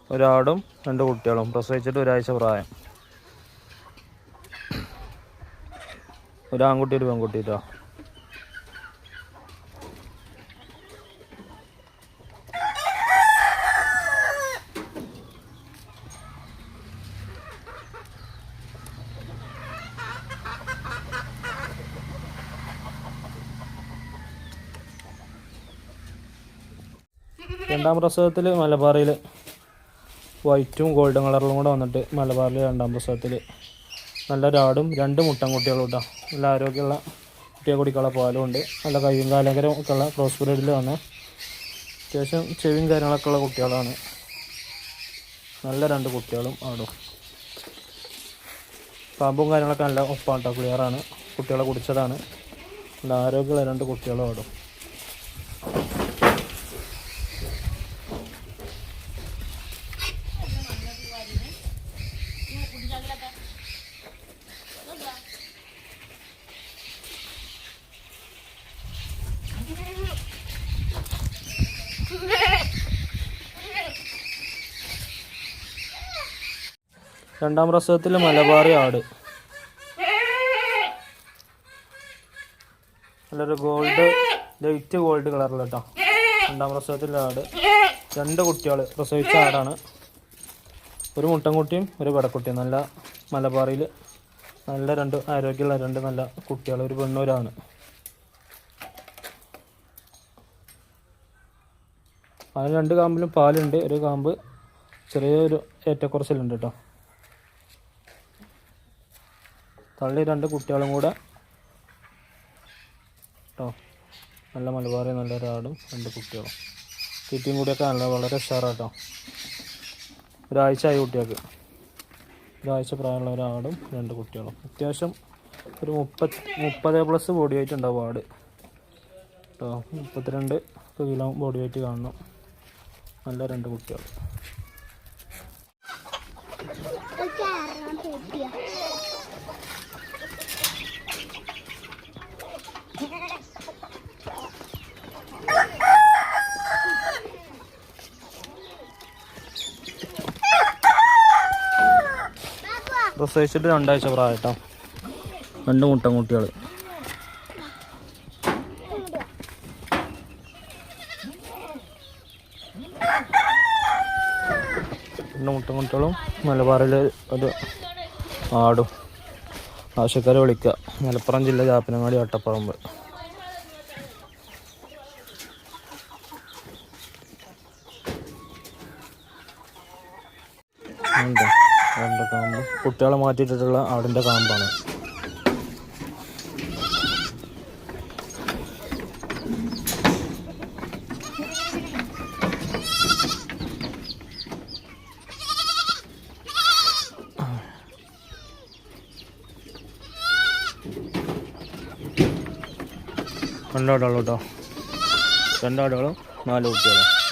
ഒരാടും 2 കുട്ടികളും പ്രസവിച്ചിട്ട് ഒരാഴ്ച പ്രായം. ഒരു ആൺകുട്ടി ഒരു പെൺകുട്ടി കേട്ടോ. രണ്ടാം പ്രസവത്തിൽ മലബാറിൽ വൈറ്റും ഗോൾഡൻ കളറിലും കൂടെ വന്നിട്ട് മലബാറിൽ രണ്ടാം പ്രസവത്തിൽ നല്ലൊരാടും 2 മുട്ടൻകുട്ടികളും കേട്ടോ. നല്ല ആരോഗ്യമുള്ള കുട്ടിയെ കുടിക്കാനുള്ള പാലും ഉണ്ട്. നല്ല കയ്യും കാലങ്കരം ഒക്കെ ഉള്ള ക്രോസ് ബ്രീഡിൽ വന്ന അത്യാവശ്യം ചെവിയും കാര്യങ്ങളൊക്കെ ഉള്ള കുട്ടികളാണ്. നല്ല 2 കുട്ടികളും ആടും. പാമ്പും കാര്യങ്ങളൊക്കെ നല്ല ഒപ്പാണ് കേട്ടോ. ക്ലിയറാണ്. കുട്ടികളെ കുടിച്ചതാണ്. നല്ല ആരോഗ്യമുള്ള 2 കുട്ടികളും ആടും. രണ്ടാം പ്രസവത്തിൽ മലബാറി ആട് നല്ലൊരു ലൈറ്റ് ഗോൾഡ് കളറിൽ കേട്ടോ. രണ്ടാം പ്രസവത്തിലെ ആട് 2 കുട്ടികൾ പ്രസവിച്ച ആടാണ്. ഒരു മുട്ടൻകുട്ടിയും ഒരു പെടക്കുട്ടിയും. നല്ല മലബാറിയിൽ നല്ല 2 ആരോഗ്യമുള്ള 2 നല്ല കുട്ടികൾ, ഒരു പെണ്ണൂരാണ്. അതിന് 2 കാമ്പിലും പാലുണ്ട്. ഒരു കാമ്പ് ചെറിയൊരു ഏറ്റക്കുറച്ചിലുണ്ട് കേട്ടോ. തള്ളി 2 കുട്ടികളും കൂടെ കേട്ടോ. നല്ല മലബാറി നല്ലൊരാടും 2 കുട്ടികളും. തീറ്റയും കൂടിയൊക്കെ വളരെ ഉഷാറാട്ടോ. ഒരാഴ്ച ആയി കുട്ടികൾക്ക്. ഒരാഴ്ച പ്രായമുള്ള ഒരാടും 2 കുട്ടികളും. അത്യാവശ്യം ഒരു 30+ ബോഡി വെയിറ്റ് ഉണ്ടാവും ആട് കേട്ടോ. 32 കിലോ ബോഡി വെയിറ്റ് കാണണം. നല്ല 2 കുട്ടികൾ. പ്രസവിച്ചിട്ട് 2 ആഴ്ച പ്രായം കേട്ടോ. 2 മുട്ടൻകുട്ടികൾ. മുട്ടൻകുട്ടികളും മലബാറിൽ ഒരു ആടും. ആവശ്യക്കാരെ വിളിക്കുക. മലപ്പുറം ജില്ല ചാപ്പനങ്ങാടി വട്ടപ്പറമ്പ്. ഉണ്ട് 2 കാമ്പ്. കുട്ടികളെ മാറ്റിയിട്ടിട്ടുള്ള ആടിൻ്റെ കാമ്പാണ്. രണ്ടാടുകളും കേട്ടോ. 2 ആടുകളും 4 കുട്ടികളും.